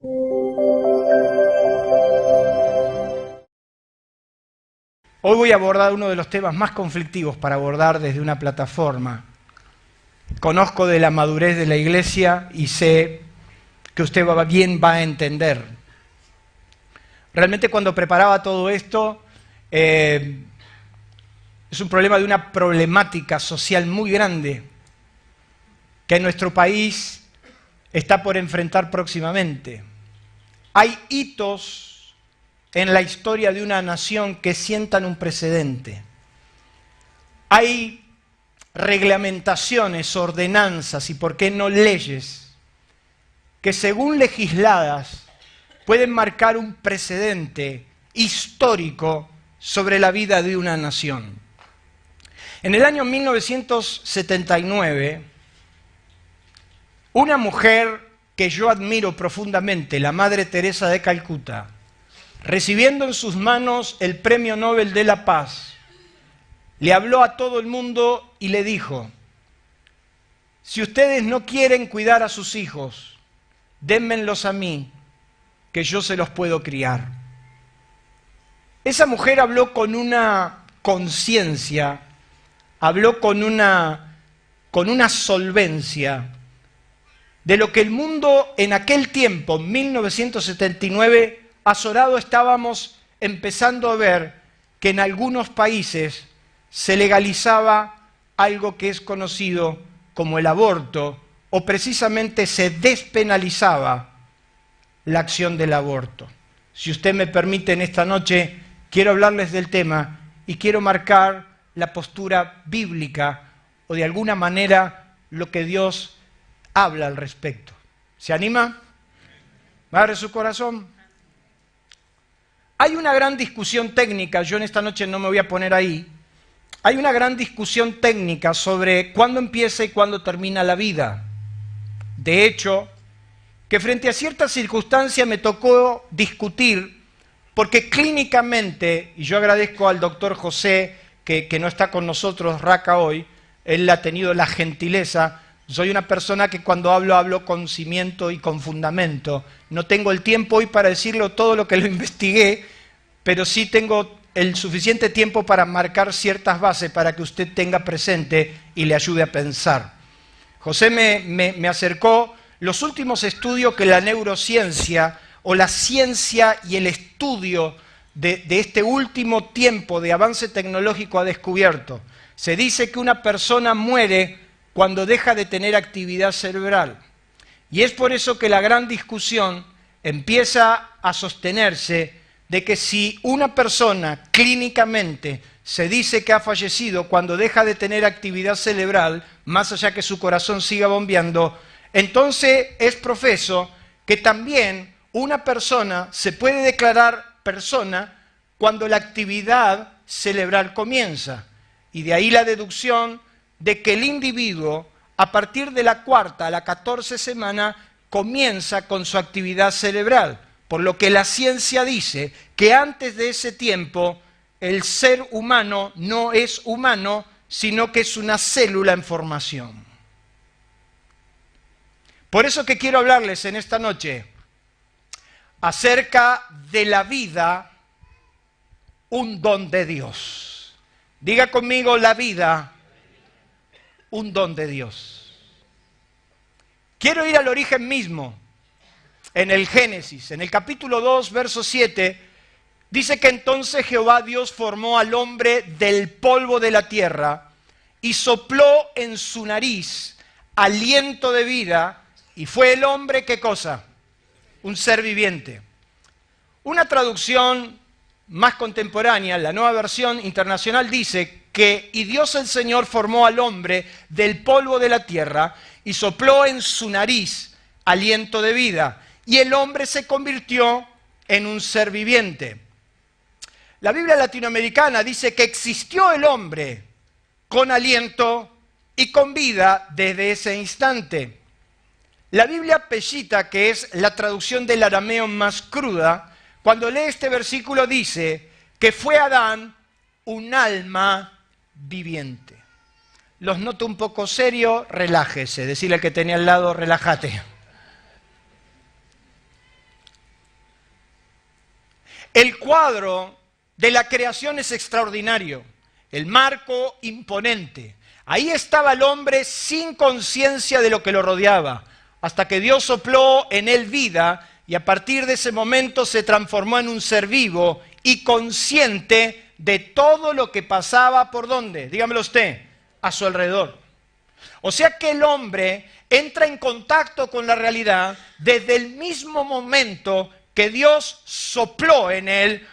Hoy voy a abordar uno de los temas más conflictivos para abordar desde una plataforma. Conozco de la madurez de la Iglesia y sé que usted bien va a entender. Realmente cuando preparaba todo esto, es un problema de una problemática social muy grande que nuestro país está por enfrentar próximamente. Hay hitos en la historia de una nación que sientan un precedente. Hay reglamentaciones, ordenanzas y, por qué no, leyes que, según legisladas, pueden marcar un precedente histórico sobre la vida de una nación. En el año 1979, una mujer que yo admiro profundamente, la Madre Teresa de Calcuta, recibiendo en sus manos el Premio Nobel de la Paz, le habló a todo el mundo y le dijo: si ustedes no quieren cuidar a sus hijos, dénmelos a mí, que yo se los puedo criar. Esa mujer habló con una conciencia, habló con una solvencia de lo que el mundo en aquel tiempo, 1979, azorado estábamos empezando a ver que en algunos países se legalizaba algo que es conocido como el aborto, o precisamente se despenalizaba la acción del aborto. Si usted me permite, en esta noche quiero hablarles del tema y quiero marcar la postura bíblica o de alguna manera lo que Dios habla al respecto. ¿Se anima? ¿Abre su corazón? Hay una gran discusión técnica, yo en esta noche no me voy a poner ahí, hay una gran discusión técnica sobre cuándo empieza y cuándo termina la vida. De hecho, que frente a ciertas circunstancias me tocó discutir, porque clínicamente, y yo agradezco al doctor José, que no está con nosotros, Raca, hoy, él ha tenido la gentileza. Soy una persona que cuando hablo con cimiento y con fundamento. No tengo el tiempo hoy para decirlo todo lo que lo investigué, pero sí tengo el suficiente tiempo para marcar ciertas bases para que usted tenga presente y le ayude a pensar. José me acercó los últimos estudios que la neurociencia o la ciencia y el estudio de este último tiempo de avance tecnológico ha descubierto. Se dice que una persona muere cuando deja de tener actividad cerebral. Y es por eso que la gran discusión empieza a sostenerse de que si una persona clínicamente se dice que ha fallecido cuando deja de tener actividad cerebral, más allá que su corazón siga bombeando, entonces es profeso que también una persona se puede declarar persona cuando la actividad cerebral comienza. Y de ahí la deducción de que el individuo, a partir de la 4ª a la 14ª semana, comienza con su actividad cerebral. Por lo que la ciencia dice que antes de ese tiempo, el ser humano no es humano, sino que es una célula en formación. Por eso que quiero hablarles en esta noche acerca de la vida, un don de Dios. Diga conmigo: la vida, un don de Dios. Quiero ir al origen mismo, en el Génesis, en el capítulo 2, verso 7, dice que entonces Jehová Dios formó al hombre del polvo de la tierra y sopló en su nariz aliento de vida, y fue el hombre, ¿qué cosa? Un ser viviente. Una traducción más contemporánea, la Nueva Versión Internacional, dice que y Dios el Señor formó al hombre del polvo de la tierra y sopló en su nariz aliento de vida, y el hombre se convirtió en un ser viviente. La Biblia latinoamericana dice que existió el hombre con aliento y con vida desde ese instante. La Biblia Peshitta, que es la traducción del arameo más cruda, cuando lee este versículo dice que fue Adán un alma viviente. Los noto un poco serio, relájese. Decirle al que tenía al lado: relájate. El cuadro de la creación es extraordinario, el marco imponente. Ahí estaba el hombre sin conciencia de lo que lo rodeaba, hasta que Dios sopló en él vida y a partir de ese momento se transformó en un ser vivo y consciente de todo lo que pasaba por ¿dónde? Dígamelo usted, a su alrededor. O sea que el hombre entra en contacto con la realidad desde el mismo momento que Dios sopló en él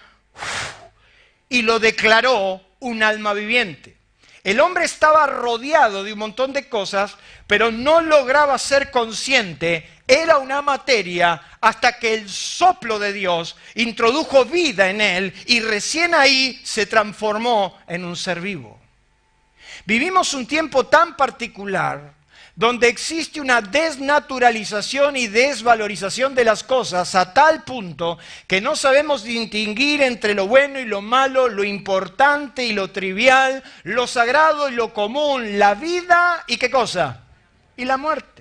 y lo declaró un alma viviente. El hombre estaba rodeado de un montón de cosas, pero no lograba ser consciente. Era una materia hasta que el soplo de Dios introdujo vida en él y recién ahí se transformó en un ser vivo. Vivimos un tiempo tan particular donde existe una desnaturalización y desvalorización de las cosas a tal punto que no sabemos distinguir entre lo bueno y lo malo, lo importante y lo trivial, lo sagrado y lo común, la vida y ¿qué cosa? Y la muerte.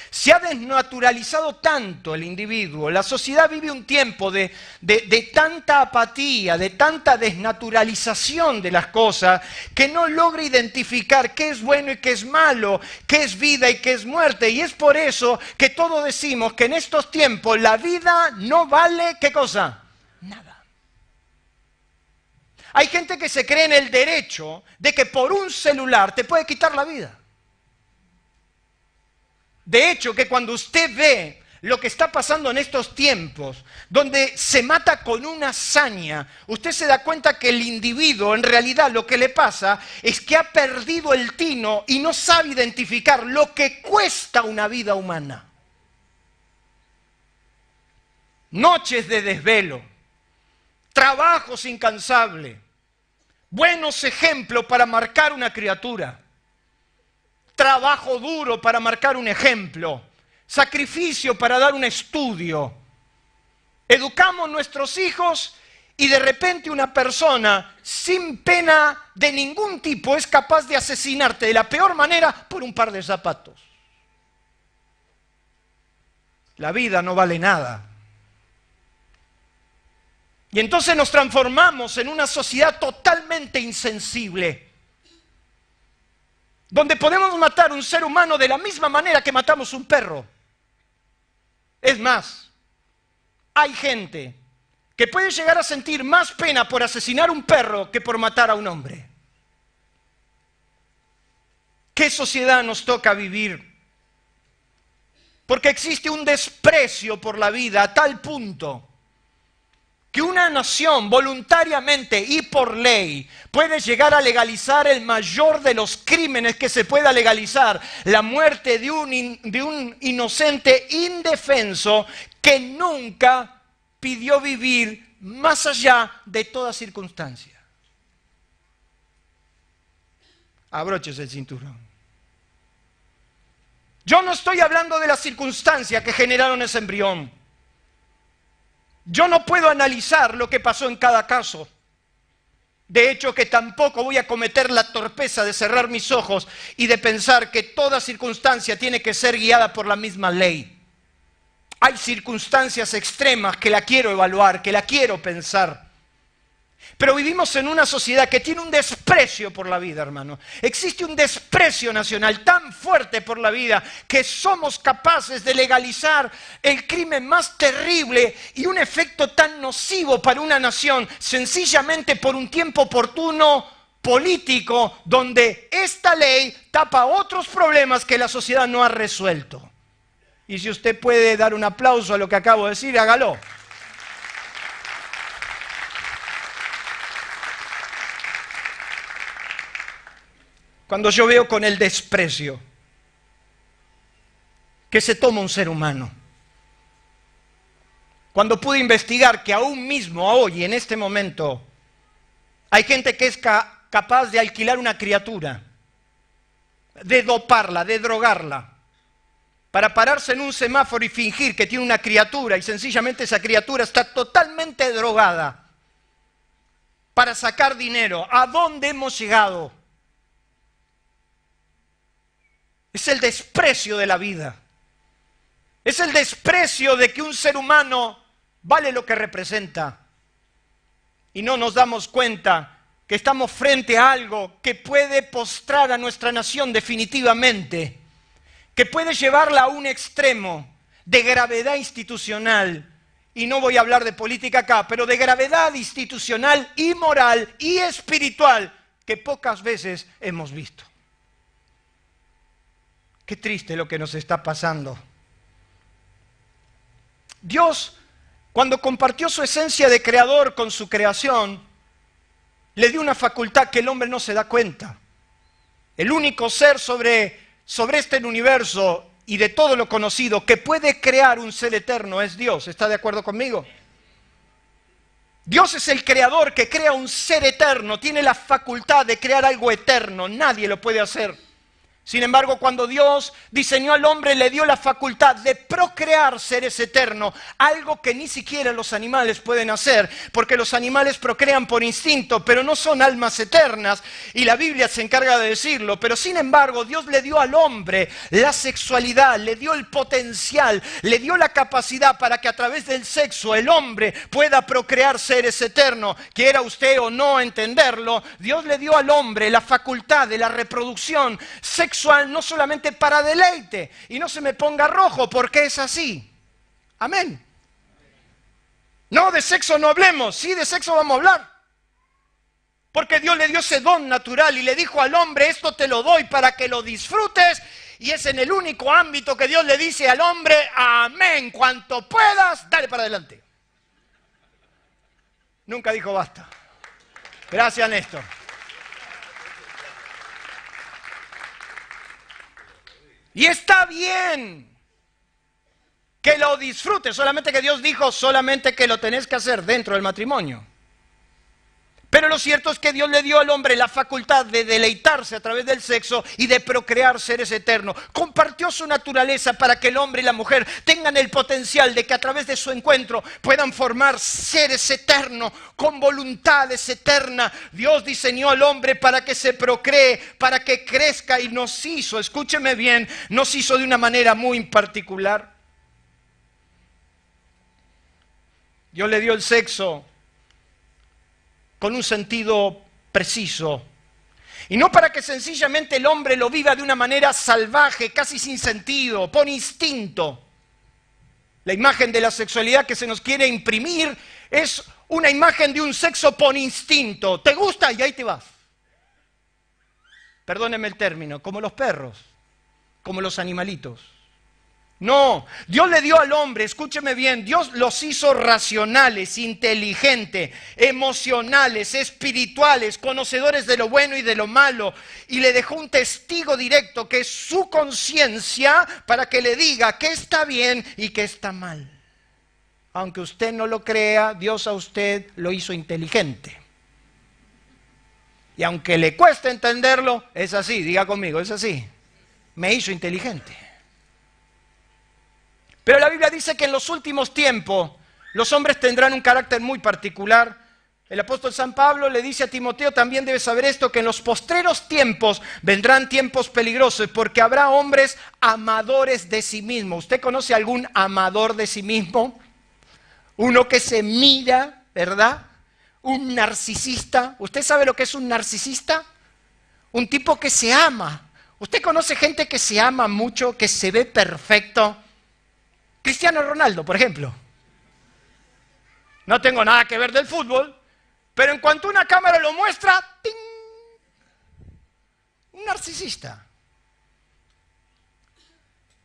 Se ha desnaturalizado tanto el individuo, la sociedad vive un tiempo de tanta apatía, de tanta desnaturalización de las cosas, que no logra identificar qué es bueno y qué es malo, qué es vida y qué es muerte. Y es por eso que todos decimos que en estos tiempos la vida no vale, ¿qué cosa? Nada. Hay gente que se cree en el derecho de que por un celular te puede quitar la vida. De hecho, que cuando usted ve lo que está pasando en estos tiempos, donde se mata con una hazaña, usted se da cuenta que el individuo, en realidad, lo que le pasa es que ha perdido el tino y no sabe identificar lo que cuesta una vida humana. Noches de desvelo, trabajos incansables, buenos ejemplos para marcar una criatura. Trabajo duro para marcar un ejemplo, sacrificio para dar un estudio. Educamos nuestros hijos y de repente una persona sin pena de ningún tipo es capaz de asesinarte de la peor manera por un par de zapatos. La vida no vale nada. Y entonces nos transformamos en una sociedad totalmente insensible, donde podemos matar a un ser humano de la misma manera que matamos un perro. Es más, hay gente que puede llegar a sentir más pena por asesinar a un perro que por matar a un hombre. ¿Qué sociedad nos toca vivir? Porque existe un desprecio por la vida a tal punto que una nación voluntariamente y por ley puede llegar a legalizar el mayor de los crímenes que se pueda legalizar, la muerte de un inocente indefenso que nunca pidió vivir más allá de toda circunstancia. Abróchese el cinturón. Yo no estoy hablando de las circunstancias que generaron ese embrión. Yo no puedo analizar lo que pasó en cada caso. De hecho, que tampoco voy a cometer la torpeza de cerrar mis ojos y de pensar que toda circunstancia tiene que ser guiada por la misma ley. Hay circunstancias extremas que la quiero evaluar, que la quiero pensar. Pero vivimos en una sociedad que tiene un desprecio por la vida, hermano. Existe un desprecio nacional tan fuerte por la vida que somos capaces de legalizar el crimen más terrible y un efecto tan nocivo para una nación, sencillamente por un tiempo oportuno político, donde esta ley tapa otros problemas que la sociedad no ha resuelto. Y si usted puede dar un aplauso a lo que acabo de decir, hágalo. Cuando yo veo con el desprecio que se toma un ser humano, cuando pude investigar que aún mismo, hoy, en este momento, hay gente que es capaz de alquilar una criatura, de doparla, de drogarla, para pararse en un semáforo y fingir que tiene una criatura y sencillamente esa criatura está totalmente drogada para sacar dinero. ¿A dónde hemos llegado? Es el desprecio de la vida. Es el desprecio de que un ser humano vale lo que representa. Y no nos damos cuenta que estamos frente a algo que puede postrar a nuestra nación definitivamente, que puede llevarla a un extremo de gravedad institucional. Y no voy a hablar de política acá, pero de gravedad institucional y moral y espiritual que pocas veces hemos visto. Qué triste lo que nos está pasando. Dios, cuando compartió su esencia de creador con su creación, le dio una facultad que el hombre no se da cuenta. El único ser sobre este universo y de todo lo conocido que puede crear un ser eterno es Dios. ¿Está de acuerdo conmigo? Dios es el creador que crea un ser eterno, tiene la facultad de crear algo eterno, nadie lo puede hacer. Sin embargo, cuando Dios diseñó al hombre, le dio la facultad de procrear seres eternos, algo que ni siquiera los animales pueden hacer, porque los animales procrean por instinto, pero no son almas eternas, y la Biblia se encarga de decirlo. Pero sin embargo, Dios le dio al hombre la sexualidad, le dio el potencial, le dio la capacidad para que a través del sexo el hombre pueda procrear seres eternos. Quiera usted o no entenderlo, Dios le dio al hombre la facultad de la reproducción sexual, no solamente para deleite. Y no se me ponga rojo porque es así. Amén. No, de sexo no hablemos. Sí, de sexo vamos a hablar. Porque Dios le dio ese don natural y le dijo al hombre: esto te lo doy para que lo disfrutes. Y es en el único ámbito que Dios le dice al hombre: amén, cuanto puedas, dale para adelante. Nunca dijo basta. Gracias, Néstor. Y está bien que lo disfrutes, solamente que Dios dijo solamente que lo tenés que hacer dentro del matrimonio. Pero lo cierto es que Dios le dio al hombre la facultad de deleitarse a través del sexo y de procrear seres eternos. Compartió su naturaleza para que el hombre y la mujer tengan el potencial de que a través de su encuentro puedan formar seres eternos con voluntades eternas. Dios diseñó al hombre para que se procree, para que crezca, y nos hizo, escúcheme bien, nos hizo de una manera muy particular. Dios le dio el sexo con un sentido preciso. Y no para que sencillamente el hombre lo viva de una manera salvaje, casi sin sentido, por instinto. La imagen de la sexualidad que se nos quiere imprimir es una imagen de un sexo por instinto. ¿Te gusta? Y ahí te vas. Perdónenme el término, como los perros, como los animalitos. No, Dios le dio al hombre, escúcheme bien, Dios los hizo racionales, inteligentes, emocionales, espirituales, conocedores de lo bueno y de lo malo, y le dejó un testigo directo que es su conciencia para que le diga qué está bien y qué está mal. Aunque usted no lo crea, Dios a usted lo hizo inteligente. Y aunque le cueste entenderlo, es así, diga conmigo, es así. Me hizo inteligente. Pero la Biblia dice que en los últimos tiempos los hombres tendrán un carácter muy particular. El apóstol San Pablo le dice a Timoteo: también debes saber esto, que en los postreros tiempos vendrán tiempos peligrosos, porque habrá hombres amadores de sí mismos. ¿Usted conoce algún amador de sí mismo? Uno que se mira, ¿verdad? Un narcisista. ¿Usted sabe lo que es un narcisista? Un tipo que se ama. ¿Usted conoce gente que se ama mucho, que se ve perfecto? Cristiano Ronaldo, por ejemplo. No tengo nada que ver del fútbol, pero en cuanto una cámara lo muestra, ¡ting! Un narcisista.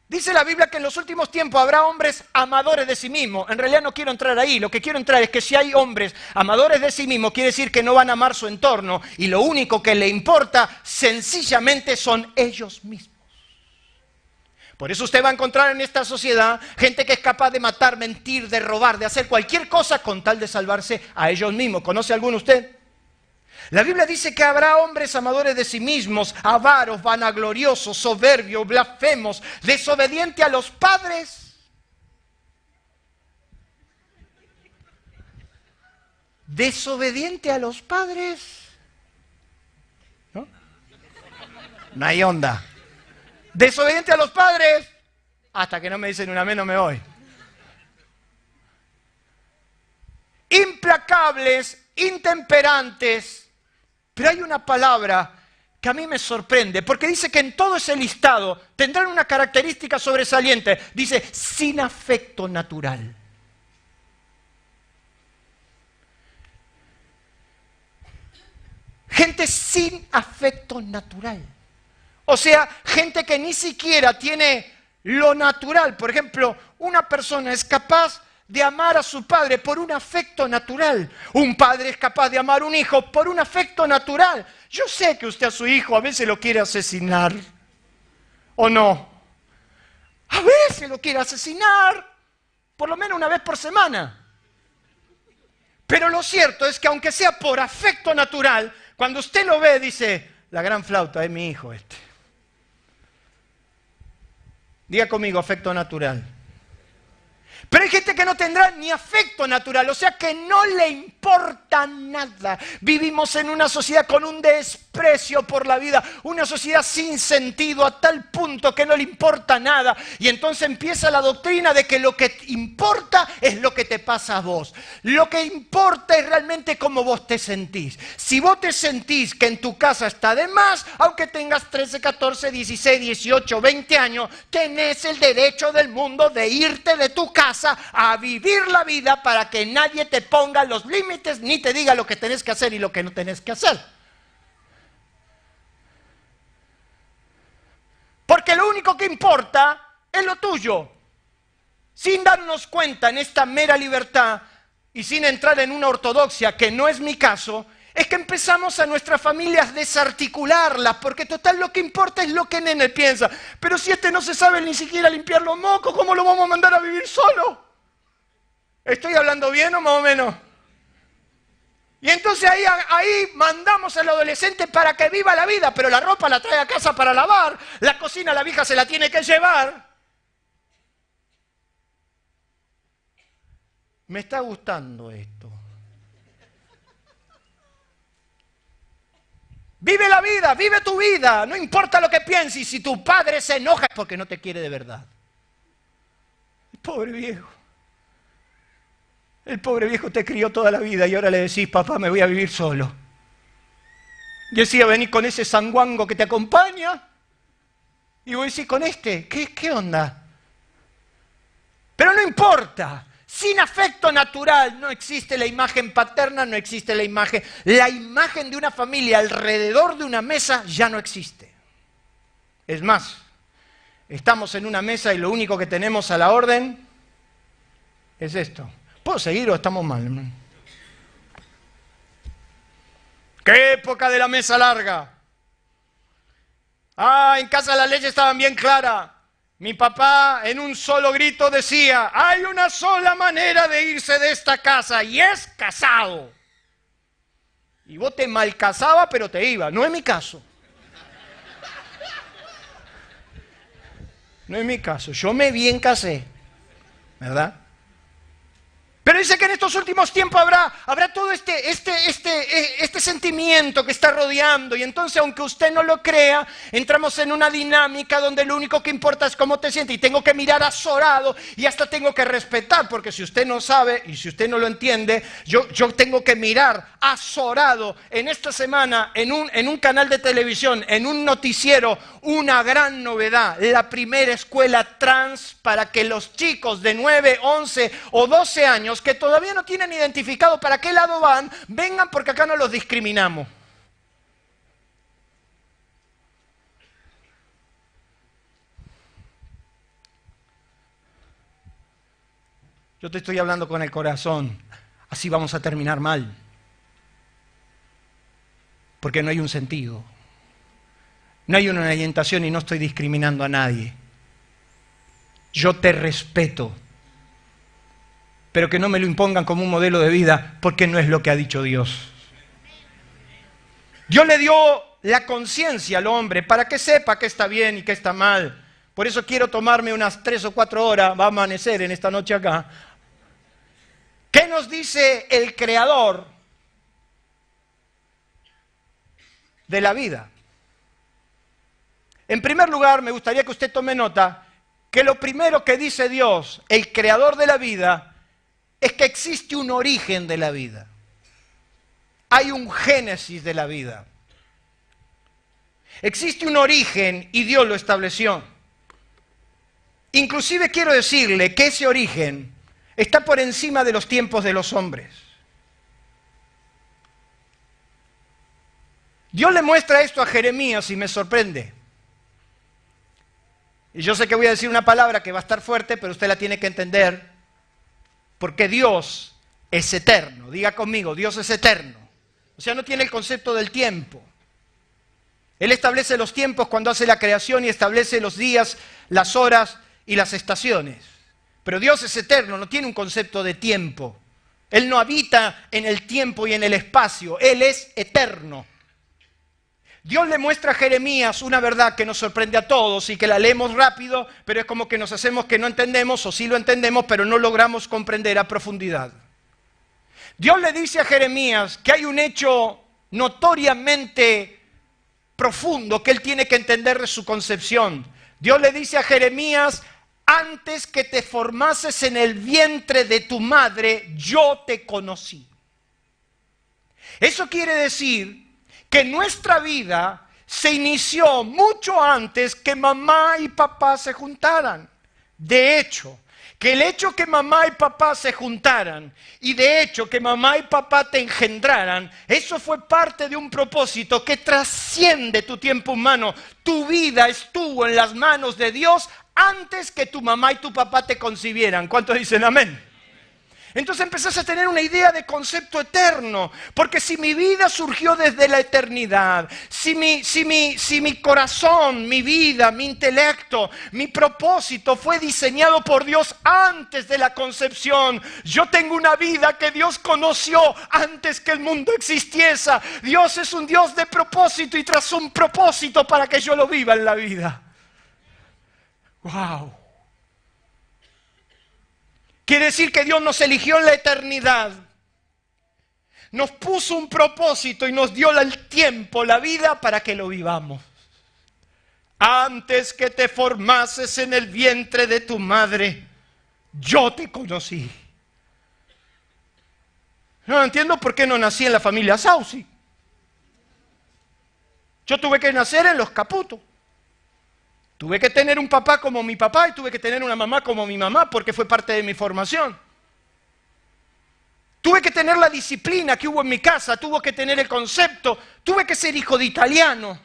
Dice la Biblia que en los últimos tiempos habrá hombres amadores de sí mismos. En realidad no quiero entrar ahí. Lo que quiero entrar es que si hay hombres amadores de sí mismos, quiere decir que no van a amar su entorno y lo único que le importa sencillamente son ellos mismos. Por eso usted va a encontrar en esta sociedad gente que es capaz de matar, mentir, de robar, de hacer cualquier cosa con tal de salvarse a ellos mismos. ¿Conoce alguno usted? La Biblia dice que habrá hombres amadores de sí mismos, avaros, vanagloriosos, soberbios, blasfemos, desobedientes a los padres. Desobediente a los padres. ¿No? No hay onda. Desobediente a los padres, hasta que no me dicen un amén no me voy. implacables, intemperantes. Pero hay una palabra que a mí me sorprende, porque dice que en todo ese listado tendrán una característica sobresaliente. Dice, sin afecto natural. Gente sin afecto natural. O sea, gente que ni siquiera tiene lo natural. Por ejemplo, una persona es capaz de amar a su padre por un afecto natural. Un padre es capaz de amar a un hijo por un afecto natural. Yo sé que usted a su hijo a veces lo quiere asesinar. ¿O no? A veces lo quiere asesinar. Por lo menos una vez por semana. Pero lo cierto es que aunque sea por afecto natural, cuando usted lo ve dice, la gran flauta es mi hijo este. Diga conmigo, afecto natural. Pero hay gente que no tendrá ni afecto natural, o sea que no le importa nada. Vivimos en una sociedad con un desprecio por la vida, una sociedad sin sentido a tal punto que no le importa nada. Y entonces empieza la doctrina de que lo que importa es lo que te pasa a vos. Lo que importa es realmente cómo vos te sentís. Si vos te sentís que en tu casa está de más, aunque tengas 13, 14, 16, 18, 20 años, tenés el derecho del mundo de irte de tu casa a vivir la vida para que nadie te ponga los límites ni te diga lo que tenés que hacer y lo que no tenés que hacer. Porque lo único que importa es lo tuyo. Sin darnos cuenta en esta mera libertad y sin entrar en una ortodoxia, que no es mi caso, es que empezamos a nuestras familias desarticularlas, porque total lo que importa es lo que nene piensa. Pero si este no se sabe ni siquiera limpiar los mocos, ¿cómo lo vamos a mandar a vivir solo? ¿Estoy hablando bien o más o menos? Y entonces ahí mandamos al adolescente para que viva la vida, pero la ropa la trae a casa para lavar, la cocina la vieja se la tiene que llevar. Me está gustando esto. Vive la vida, vive tu vida, no importa lo que pienses. Si tu padre se enoja es porque no te quiere de verdad. El pobre viejo. El pobre viejo te crió toda la vida y ahora le decís, papá, me voy a vivir solo. Y decía, venís con ese sanguango que te acompaña. Y vos decís, ¿con este? ¿Qué onda? Pero no importa. Sin afecto natural no existe la imagen paterna, no existe la imagen. La imagen de una familia alrededor de una mesa ya no existe. Es más, estamos en una mesa y lo único que tenemos a la orden es esto. ¿Puedo seguir o estamos mal? ¿Qué época de la mesa larga? En casa las leyes estaban bien claras. Mi papá en un solo grito decía, hay una sola manera de irse de esta casa y es casado. Y vos te malcasabas pero te ibas, no es mi caso. No es mi caso, yo me bien casé, ¿verdad? Pero dice que en estos últimos tiempos habrá todo este sentimiento que está rodeando. Y entonces, aunque usted no lo crea, entramos en una dinámica donde lo único que importa es cómo te sientes. Y tengo que mirar azorado y hasta tengo que respetar. Porque si usted no sabe y si usted no lo entiende, yo tengo que mirar azorado en esta semana, en un canal de televisión, en un noticiero, una gran novedad. La primera escuela trans para que los chicos de 9, 11 o 12 años que todavía no tienen identificado para qué lado van, vengan porque acá no los discriminamos. Yo te estoy hablando con el corazón, así vamos a terminar mal. Porque no hay un sentido. No hay una orientación y no estoy discriminando a nadie. Yo te respeto. Pero que no me lo impongan como un modelo de vida, porque no es lo que ha dicho Dios. Dios le dio la conciencia al hombre para que sepa qué está bien y qué está mal. Por eso quiero tomarme unas 3 o 4 horas, va a amanecer en esta noche acá. ¿Qué nos dice el Creador de la vida? En primer lugar, me gustaría que usted tome nota que lo primero que dice Dios, el Creador de la vida, es que existe un origen de la vida. Hay un génesis de la vida. Existe un origen y Dios lo estableció. Inclusive quiero decirle que ese origen está por encima de los tiempos de los hombres. Dios le muestra esto a Jeremías y me sorprende. Y yo sé que voy a decir una palabra que va a estar fuerte, pero usted la tiene que entender, porque Dios es eterno. Diga conmigo, Dios es eterno. O sea, no tiene el concepto del tiempo. Él establece los tiempos cuando hace la creación y establece los días, las horas y las estaciones. Pero Dios es eterno, no tiene un concepto de tiempo. Él no habita en el tiempo y en el espacio. Él es eterno. Dios le muestra a Jeremías una verdad que nos sorprende a todos y que la leemos rápido, pero es como que nos hacemos que no entendemos, o sí lo entendemos, pero no logramos comprender a profundidad. Dios le dice a Jeremías que hay un hecho notoriamente profundo que él tiene que entender de su concepción. Dios le dice a Jeremías: antes que te formases en el vientre de tu madre, yo te conocí. Eso quiere decir que nuestra vida se inició mucho antes que mamá y papá se juntaran. De hecho, que el hecho que mamá y papá se juntaran y de hecho que mamá y papá te engendraran, eso fue parte de un propósito que trasciende tu tiempo humano. Tu vida estuvo en las manos de Dios antes que tu mamá y tu papá te concibieran. ¿Cuántos dicen amén? Entonces empezás a tener una idea de concepto eterno, porque si mi vida surgió desde la eternidad, si mi corazón, mi vida, mi intelecto, mi propósito fue diseñado por Dios antes de la concepción, yo tengo una vida que Dios conoció antes que el mundo existiese. Dios es un Dios de propósito y trazó un propósito para que yo lo viva en la vida. ¡Wow! Quiere decir que Dios nos eligió en la eternidad, nos puso un propósito y nos dio el tiempo, la vida, para que lo vivamos. Antes que te formases en el vientre de tu madre, yo te conocí. No entiendo por qué no nací en la familia Sausi. Yo tuve que nacer en los Caputo. Tuve que tener un papá como mi papá y tuve que tener una mamá como mi mamá porque fue parte de mi formación. Tuve que tener la disciplina que hubo en mi casa, tuve que tener el concepto, tuve que ser hijo de italiano.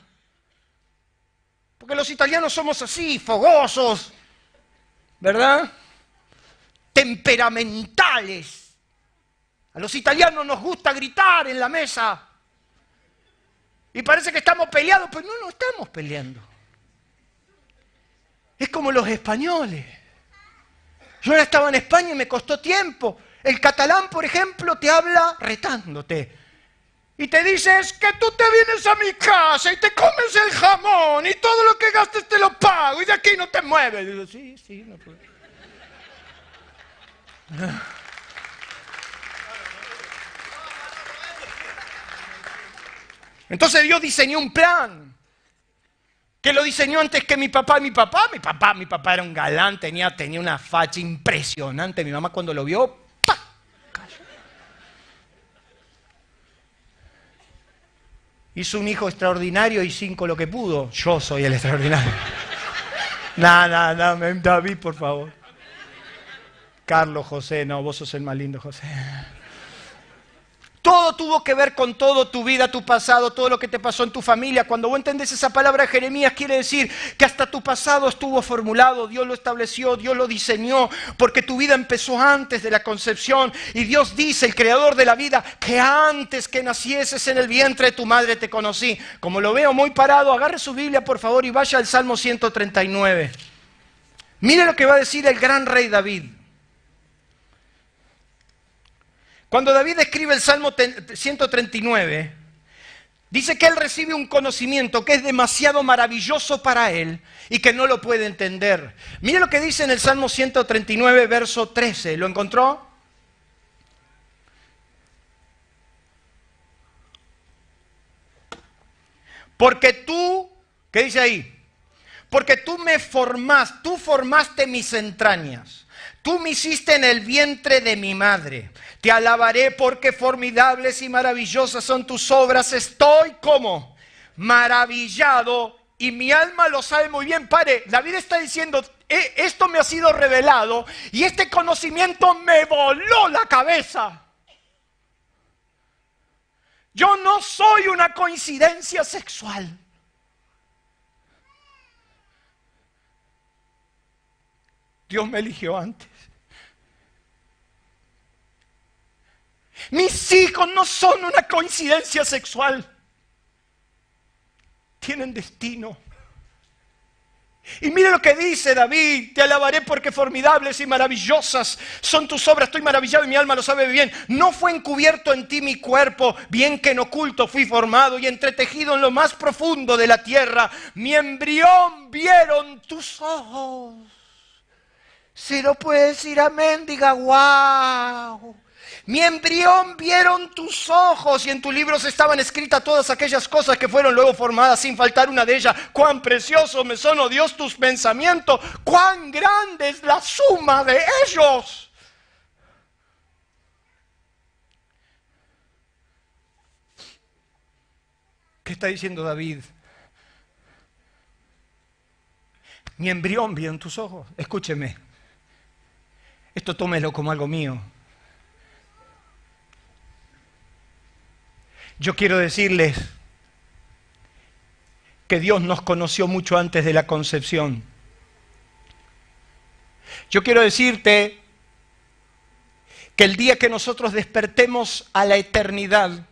Porque los italianos somos así, fogosos, ¿verdad? Temperamentales. A los italianos nos gusta gritar en la mesa. Y parece que estamos peleados, pero no estamos peleando. Es como los españoles. Yo ahora estaba en España y me costó tiempo. El catalán, por ejemplo, te habla retándote. Y te dice: es que tú te vienes a mi casa y te comes el jamón y todo lo que gastes te lo pago y de aquí no te mueves. Y digo: sí, no puedo. Entonces Dios diseñó un plan. Que lo diseñó antes que mi papá. Mi papá era un galán, tenía una facha impresionante. Mi mamá cuando lo vio, ¡pah!, cayó. Hizo un hijo extraordinario y 5 lo que pudo. Yo soy el extraordinario. No, David, por favor. Carlos, José, no, vos sos el más lindo, José. Todo tuvo que ver con todo, tu vida, tu pasado, todo lo que te pasó en tu familia. Cuando vos entendés esa palabra, Jeremías, quiere decir que hasta tu pasado estuvo formulado, Dios lo estableció, Dios lo diseñó, porque tu vida empezó antes de la concepción. Y Dios dice, el creador de la vida, que antes que nacieses en el vientre de tu madre te conocí. Como lo veo muy parado, agarre su Biblia, por favor, y vaya al Salmo 139. Mire lo que va a decir el gran rey David. Cuando David escribe el Salmo 139, dice que él recibe un conocimiento que es demasiado maravilloso para él y que no lo puede entender. Mire lo que dice en el Salmo 139, verso 13. ¿Lo encontró? Porque tú, ¿qué dice ahí? Porque tú me formaste, tú formaste mis entrañas. Tú me hiciste en el vientre de mi madre. Te alabaré porque formidables y maravillosas son tus obras. Estoy como maravillado y mi alma lo sabe muy bien. Padre, David está diciendo, esto me ha sido revelado y este conocimiento me voló la cabeza. Yo no soy una coincidencia sexual. Dios me eligió antes. Mis hijos no son una coincidencia sexual. Tienen destino. Y mire lo que dice David: te alabaré porque formidables y maravillosas son tus obras. Estoy maravillado y mi alma lo sabe bien. No fue encubierto en ti mi cuerpo, bien que en oculto fui formado y entretejido en lo más profundo de la tierra. Mi embrión vieron tus ojos. Si lo puede decir amén, diga wow. Mi embrión vieron tus ojos y en tus libros estaban escritas todas aquellas cosas que fueron luego formadas sin faltar una de ellas. Cuán preciosos me son, oh Dios, tus pensamientos. Cuán grande es la suma de ellos. ¿Qué está diciendo David? Mi embrión vieron tus ojos. Escúcheme. Esto tómelo como algo mío. Yo quiero decirles que Dios nos conoció mucho antes de la concepción. Yo quiero decirte que el día que nosotros despertemos a la eternidad,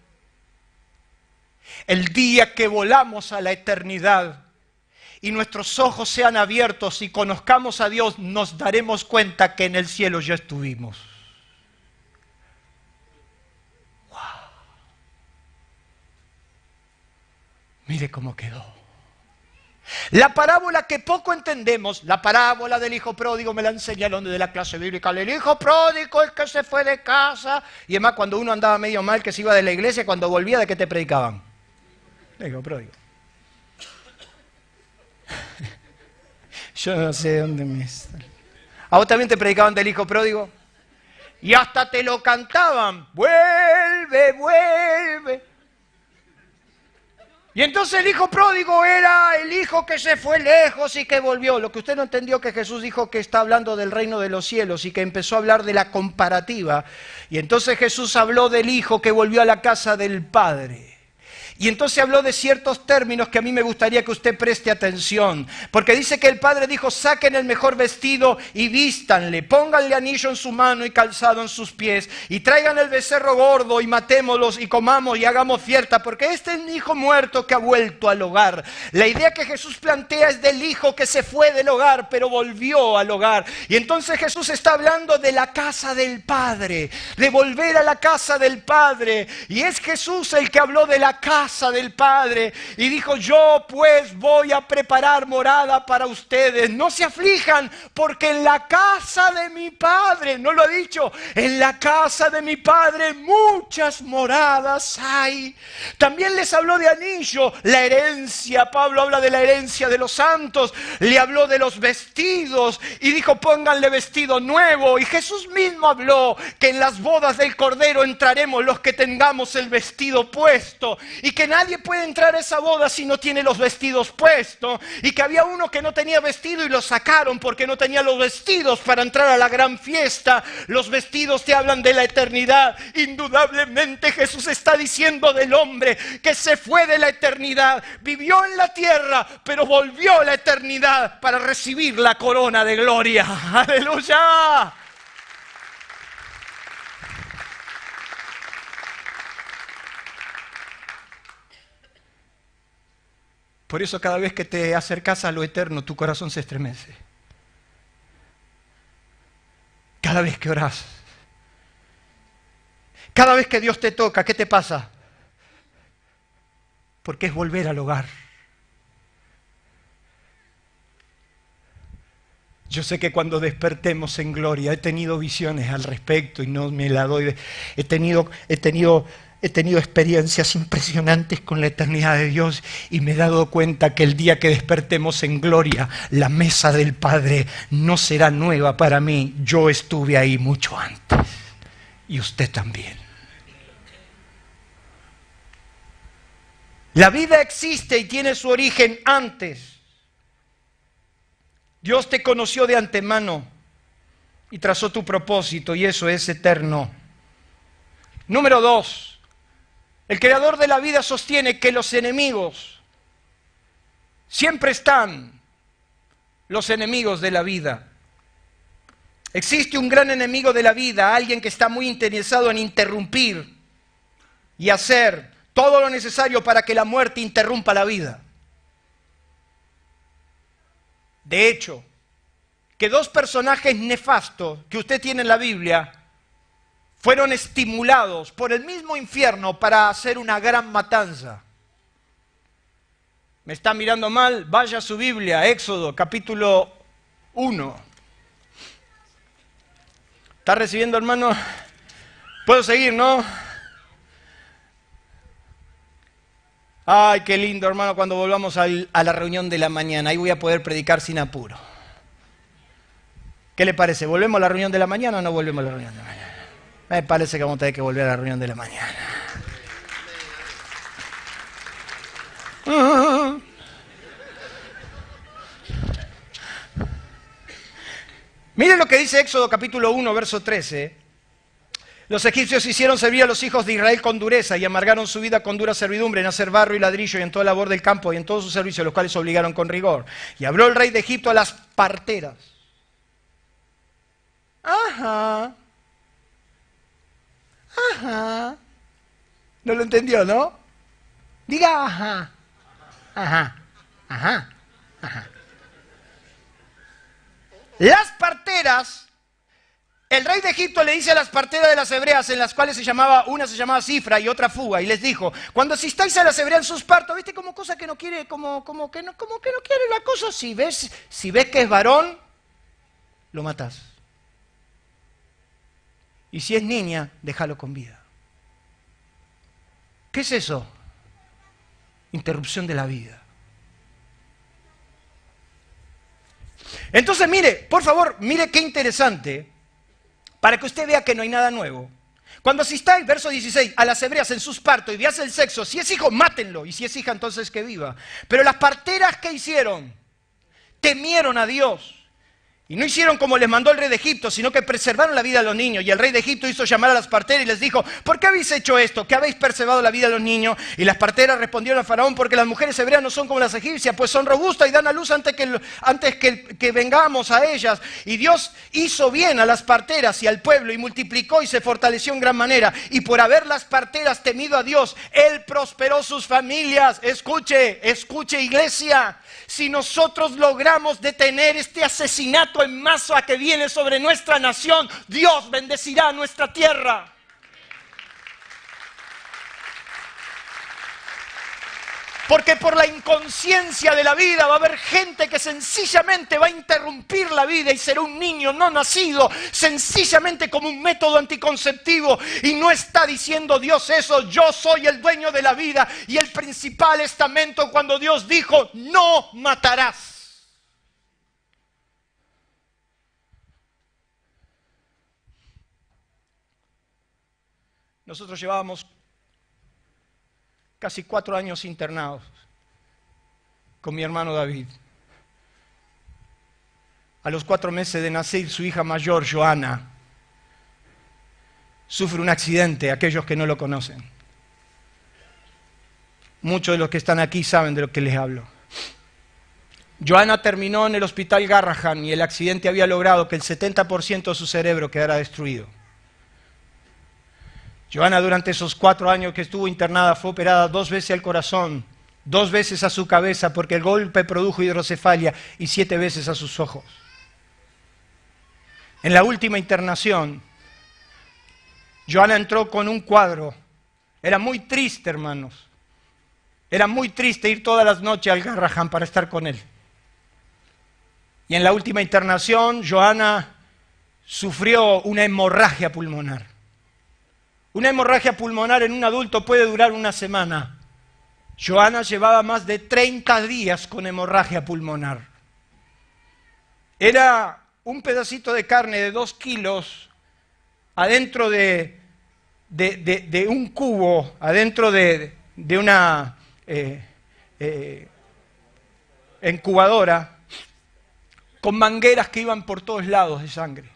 el día que volamos a la eternidad y nuestros ojos sean abiertos y conozcamos a Dios, nos daremos cuenta que en el cielo ya estuvimos. Mire cómo quedó. La parábola que poco entendemos, la parábola del hijo pródigo, me la enseñaron desde la clase bíblica. El hijo pródigo es que se fue de casa. Y además cuando uno andaba medio mal, que se iba de la iglesia, cuando volvía, ¿de qué te predicaban? El hijo pródigo. Yo no sé dónde me están. ¿A vos también te predicaban del hijo pródigo? Y hasta te lo cantaban. Vuelve, vuelve. Y entonces el hijo pródigo era el hijo que se fue lejos y que volvió. Lo que usted no entendió que Jesús dijo que está hablando del reino de los cielos y que empezó a hablar de la comparativa. Y entonces Jesús habló del hijo que volvió a la casa del Padre. Y entonces habló de ciertos términos que a mí me gustaría que usted preste atención. Porque dice que el Padre dijo, saquen el mejor vestido y vístanle, pónganle anillo en su mano y calzado en sus pies, y traigan el becerro gordo y matémoslos y comamos y hagamos fiesta, porque este es un hijo muerto que ha vuelto al hogar. La idea que Jesús plantea es del hijo que se fue del hogar, pero volvió al hogar. Y entonces Jesús está hablando de la casa del Padre, de volver a la casa del Padre. Y es Jesús el que habló de la casa del Padre y dijo, yo pues voy a preparar morada para ustedes. No se aflijan, porque en la casa de mi Padre, no lo ha dicho, en la casa de mi Padre muchas moradas hay. También les habló de anillo, la herencia. Pablo habla de la herencia de los santos. Le habló de los vestidos y dijo, pónganle vestido nuevo. Y Jesús mismo habló que en las bodas del Cordero entraremos los que tengamos el vestido puesto, y que nadie puede entrar a esa boda si no tiene los vestidos puestos, y que había uno que no tenía vestido y lo sacaron porque no tenía los vestidos para entrar a la gran fiesta. Los vestidos te hablan de la eternidad. Indudablemente Jesús está diciendo del hombre que se fue de la eternidad, vivió en la tierra, pero volvió a la eternidad para recibir la corona de gloria. ¡Aleluya! Por eso cada vez que te acercas a lo eterno, tu corazón se estremece. Cada vez que orás. Cada vez que Dios te toca, ¿qué te pasa? Porque es volver al hogar. Yo sé que cuando despertemos en gloria, he tenido visiones al respecto y no me la doy. He tenido He tenido experiencias impresionantes con la eternidad de Dios y me he dado cuenta que el día que despertemos en gloria, la mesa del Padre no será nueva para mí. Yo estuve ahí mucho antes y usted también. La vida existe y tiene su origen antes. Dios te conoció de antemano y trazó tu propósito y eso es eterno. Número 2. El creador de la vida sostiene que los enemigos siempre están, los enemigos de la vida. Existe un gran enemigo de la vida, alguien que está muy interesado en interrumpir y hacer todo lo necesario para que la muerte interrumpa la vida. De hecho, que dos personajes nefastos que usted tiene en la Biblia fueron estimulados por el mismo infierno para hacer una gran matanza. ¿Me está mirando mal? Vaya a su Biblia, Éxodo, capítulo 1. ¿Está recibiendo, hermano? ¿Puedo seguir, no? Ay, qué lindo, hermano, cuando volvamos a la reunión de la mañana. Ahí voy a poder predicar sin apuro. ¿Qué le parece? ¿Volvemos a la reunión de la mañana o no volvemos a la reunión de la mañana? Me parece que vamos a tener que volver a la reunión de la mañana. Miren lo que dice Éxodo capítulo 1, verso 13. Los egipcios hicieron servir a los hijos de Israel con dureza y amargaron su vida con dura servidumbre en hacer barro y ladrillo y en toda labor del campo y en todo su servicio, los cuales obligaron con rigor. Y habló el rey de Egipto a las parteras. Ajá. Ajá. ¿No lo entendió, no? Diga ajá. Ajá. Ajá. Ajá. Las parteras, el rey de Egipto le dice a las parteras de las hebreas, en las cuales una se llamaba Cifra y otra Fuga, y les dijo: cuando asistáis a las hebreas en sus partos, ¿viste? Como cosa que no quiere, como que no quiere la cosa. Si ves que es varón, lo matás. Y si es niña, déjalo con vida. ¿Qué es eso? Interrupción de la vida. Entonces, mire, por favor, mire qué interesante, para que usted vea que no hay nada nuevo. Cuando asistáis, verso 16, a las hebreas en sus partos y veas el sexo, si es hijo, mátenlo, y si es hija, entonces que viva. Pero las parteras, ¿qué hicieron? Temieron a Dios. Y no hicieron como les mandó el rey de Egipto, sino que preservaron la vida de los niños. Y el rey de Egipto hizo llamar a las parteras y les dijo: ¿por qué habéis hecho esto? ¿Qué habéis preservado la vida de los niños? Y las parteras respondieron a Faraón: porque las mujeres hebreas no son como las egipcias, pues son robustas y dan a luz antes que vengamos a ellas. Y Dios hizo bien a las parteras y al pueblo, y multiplicó y se fortaleció en gran manera. Y por haber las parteras temido a Dios, Él prosperó sus familias. Escuche, iglesia. Si nosotros logramos detener este asesinato en masa que viene sobre nuestra nación, Dios bendecirá nuestra tierra. Porque por la inconsciencia de la vida va a haber gente que sencillamente va a interrumpir la vida y será un niño no nacido, sencillamente como un método anticonceptivo. Y no está diciendo Dios eso: yo soy el dueño de la vida y el principal estamento cuando Dios dijo: no matarás. Nosotros llevábamos casi 4 años internados con mi hermano David. A los 4 meses de nacer, su hija mayor, Joana, sufre un accidente. Aquellos que no lo conocen, muchos de los que están aquí saben de lo que les hablo. Joana terminó en el hospital Garrahan y el accidente había logrado que el 70% de su cerebro quedara destruido. Joana, durante esos 4 años que estuvo internada, fue operada 2 veces al corazón, 2 veces a su cabeza, porque el golpe produjo hidrocefalia, y 7 veces a sus ojos. En la última internación, Joana entró con un cuadro. Era muy triste, hermanos. Era muy triste ir todas las noches al Garrahan para estar con él. Y en la última internación, Joana sufrió una hemorragia pulmonar. Una hemorragia pulmonar en un adulto puede durar una semana. Joana llevaba más de 30 días con hemorragia pulmonar. Era un pedacito de carne de 2 kilos adentro de un cubo, adentro de una incubadora, con mangueras que iban por todos lados de sangre.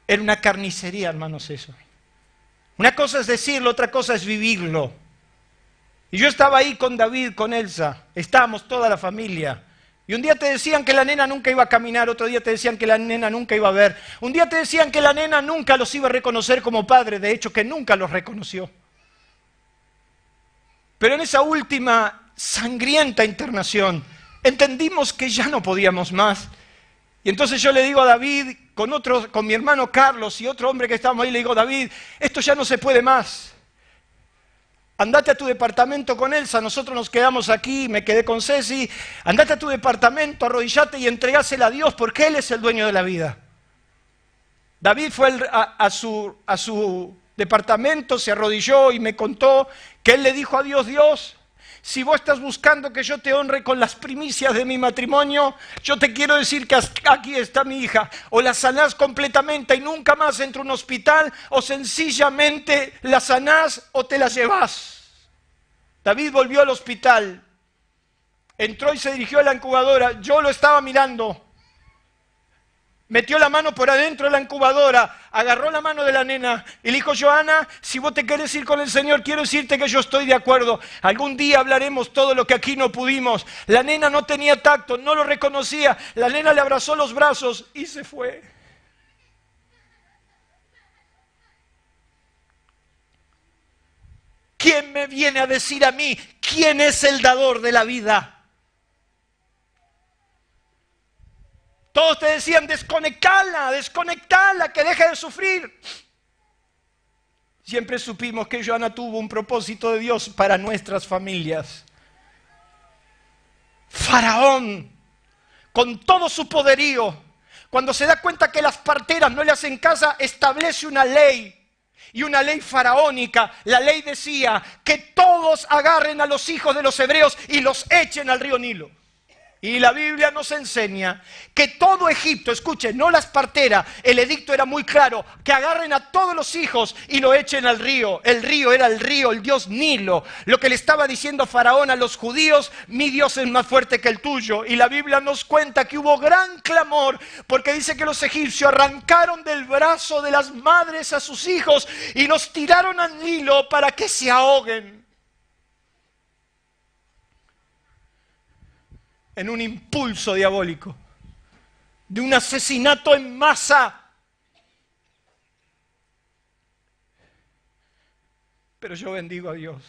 Era una carnicería, hermanos, eso. Una cosa es decirlo, otra cosa es vivirlo. Y yo estaba ahí con David, con Elsa, estábamos toda la familia. Y un día te decían que la nena nunca iba a caminar, otro día te decían que la nena nunca iba a ver. Un día te decían que la nena nunca los iba a reconocer como padre, de hecho que nunca los reconoció. Pero en esa última sangrienta internación entendimos que ya no podíamos más. Y entonces yo le digo a David, con mi hermano Carlos y otro hombre que estábamos ahí, le digo, David, esto ya no se puede más. Andate a tu departamento con Elsa, nosotros nos quedamos aquí, me quedé con Ceci. Andate a tu departamento, arrodillate y entregásela a Dios porque Él es el dueño de la vida. David fue a su departamento, se arrodilló y me contó que él le dijo a Dios, Dios, si vos estás buscando que yo te honre con las primicias de mi matrimonio, yo te quiero decir que aquí está mi hija. O la sanás completamente y nunca más entra a un hospital, o sencillamente la sanás o te la llevás. David volvió al hospital, entró y se dirigió a la incubadora. Yo lo estaba mirando. Metió la mano por adentro de la incubadora, agarró la mano de la nena y le dijo, Joana, si vos te querés ir con el Señor, quiero decirte que yo estoy de acuerdo. Algún día hablaremos todo lo que aquí no pudimos. La nena no tenía tacto, no lo reconocía. La nena le abrazó los brazos y se fue. ¿Quién me viene a decir a mí quién es el dador de la vida? Todos te decían, desconectala, que deje de sufrir. Siempre supimos que Joana tuvo un propósito de Dios para nuestras familias. Faraón, con todo su poderío, cuando se da cuenta que las parteras no le hacen caso, establece una ley. Y una ley faraónica. La ley decía que todos agarren a los hijos de los hebreos y los echen al río Nilo. Y la Biblia nos enseña que todo Egipto, escuchen, no las parteras, el edicto era muy claro, que agarren a todos los hijos y lo echen al río. El río era el río, el dios Nilo. Lo que le estaba diciendo Faraón a los judíos, mi Dios es más fuerte que el tuyo. Y la Biblia nos cuenta que hubo gran clamor, porque dice que los egipcios arrancaron del brazo de las madres a sus hijos y los tiraron al Nilo para que se ahoguen. En un impulso diabólico, de un asesinato en masa. Pero yo bendigo a Dios,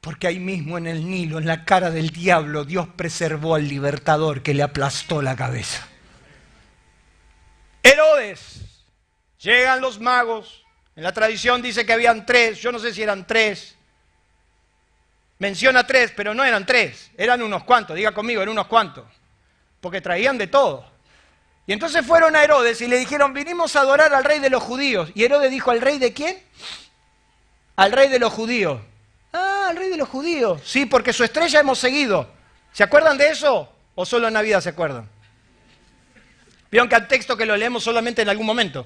porque ahí mismo en el Nilo, en la cara del diablo, Dios preservó al libertador que le aplastó la cabeza. Herodes, llegan los magos, en la tradición dice que habían 3, yo no sé si eran 3. Menciona 3, pero no eran 3, eran unos cuantos, diga conmigo, eran unos cuantos, porque traían de todo. Y entonces fueron a Herodes y le dijeron, vinimos a adorar al rey de los judíos. Y Herodes dijo, ¿al rey de quién? Al rey de los judíos. Ah, al rey de los judíos. Sí, porque su estrella hemos seguido. ¿Se acuerdan de eso? ¿O solo en Navidad se acuerdan? Vieron que al texto que lo leemos solamente en algún momento.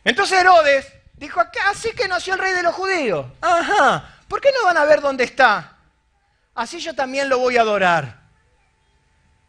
Entonces Herodes dijo, así que nació el rey de los judíos. Ajá. ¿Por qué no van a ver dónde está? Así yo también lo voy a adorar.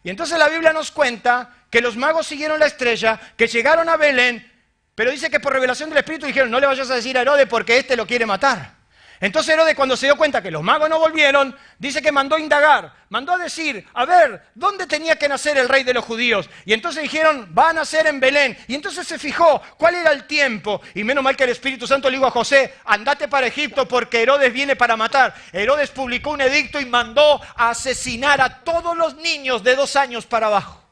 Y entonces la Biblia nos cuenta que los magos siguieron la estrella, que llegaron a Belén, pero dice que por revelación del Espíritu dijeron, no le vayas a decir a Herodes porque este lo quiere matar. Entonces Herodes, cuando se dio cuenta que los magos no volvieron, dice que mandó a indagar, mandó a decir, a ver, ¿dónde tenía que nacer el rey de los judíos? Y entonces dijeron, va a nacer en Belén. Y entonces se fijó cuál era el tiempo. Y menos mal que el Espíritu Santo le dijo a José, andate para Egipto porque Herodes viene para matar. Herodes publicó un edicto y mandó a asesinar a todos los niños de 2 años para abajo.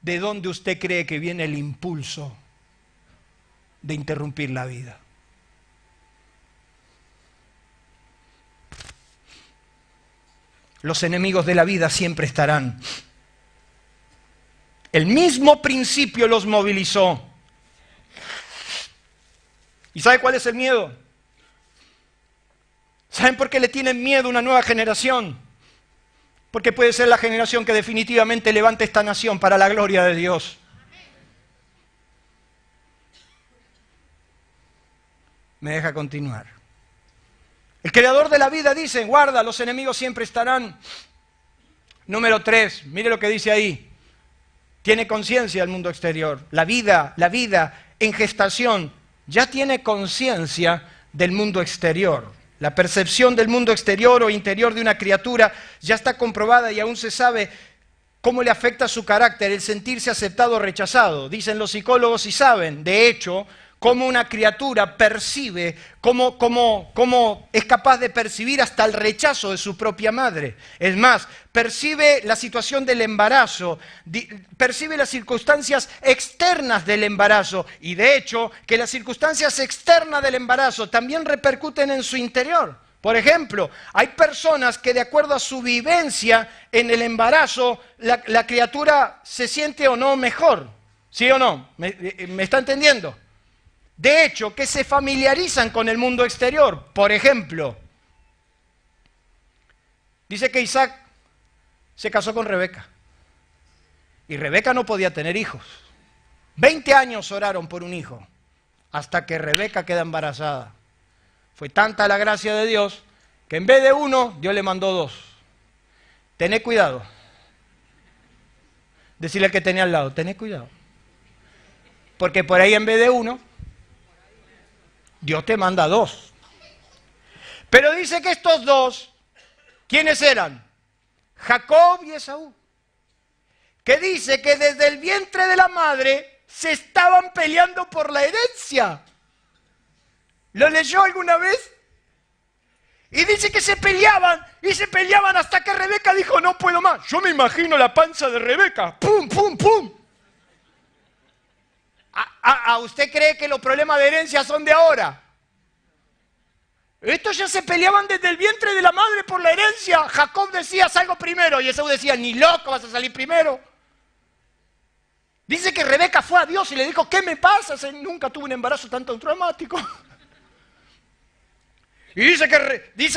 ¿De dónde usted cree que viene el impulso de interrumpir la vida? Los enemigos de la vida siempre estarán. El mismo principio los movilizó. ¿Y sabe cuál es el miedo? ¿Saben por qué le tienen miedo a una nueva generación? Porque puede ser la generación que definitivamente levante esta nación para la gloria de Dios. Me deja continuar. El creador de la vida dice, guarda, los enemigos siempre estarán. Número 3, mire lo que dice ahí. Tiene conciencia el mundo exterior. La vida en gestación ya tiene conciencia del mundo exterior. La percepción del mundo exterior o interior de una criatura ya está comprobada y aún se sabe cómo le afecta su carácter, el sentirse aceptado o rechazado. Dicen los psicólogos y saben, de hecho, cómo una criatura percibe, cómo es capaz de percibir hasta el rechazo de su propia madre. Es más, percibe la situación del embarazo, percibe las circunstancias externas del embarazo y de hecho que las circunstancias externas del embarazo también repercuten en su interior. Por ejemplo, hay personas que de acuerdo a su vivencia en el embarazo, la criatura se siente o no mejor. ¿Sí o no? ¿Me está entendiendo? De hecho, que se familiarizan con el mundo exterior. Por ejemplo, dice que Isaac se casó con Rebeca. Y Rebeca no podía tener hijos. 20 años oraron por un hijo, hasta que Rebeca queda embarazada. Fue tanta la gracia de Dios, que en vez de uno, Dios le mandó 2. Tené cuidado. Decirle al que tenía al lado, tené cuidado. Porque por ahí en vez de uno, Dios te manda 2. Pero dice que estos 2, ¿quiénes eran? Jacob y Esaú. Que dice que desde el vientre de la madre se estaban peleando por la herencia. ¿Lo leyó alguna vez? Y dice que se peleaban hasta que Rebeca dijo, no puedo más. Yo me imagino la panza de Rebeca. ¡Pum, pum, pum! ¿Usted cree que los problemas de herencia son de ahora? Estos ya se peleaban desde el vientre de la madre por la herencia. Jacob decía, salgo primero. Y Esaú decía, ni loco vas a salir primero. Dice que Rebeca fue a Dios y le dijo, ¿qué me pasa? Nunca tuve un embarazo tan traumático. Y dice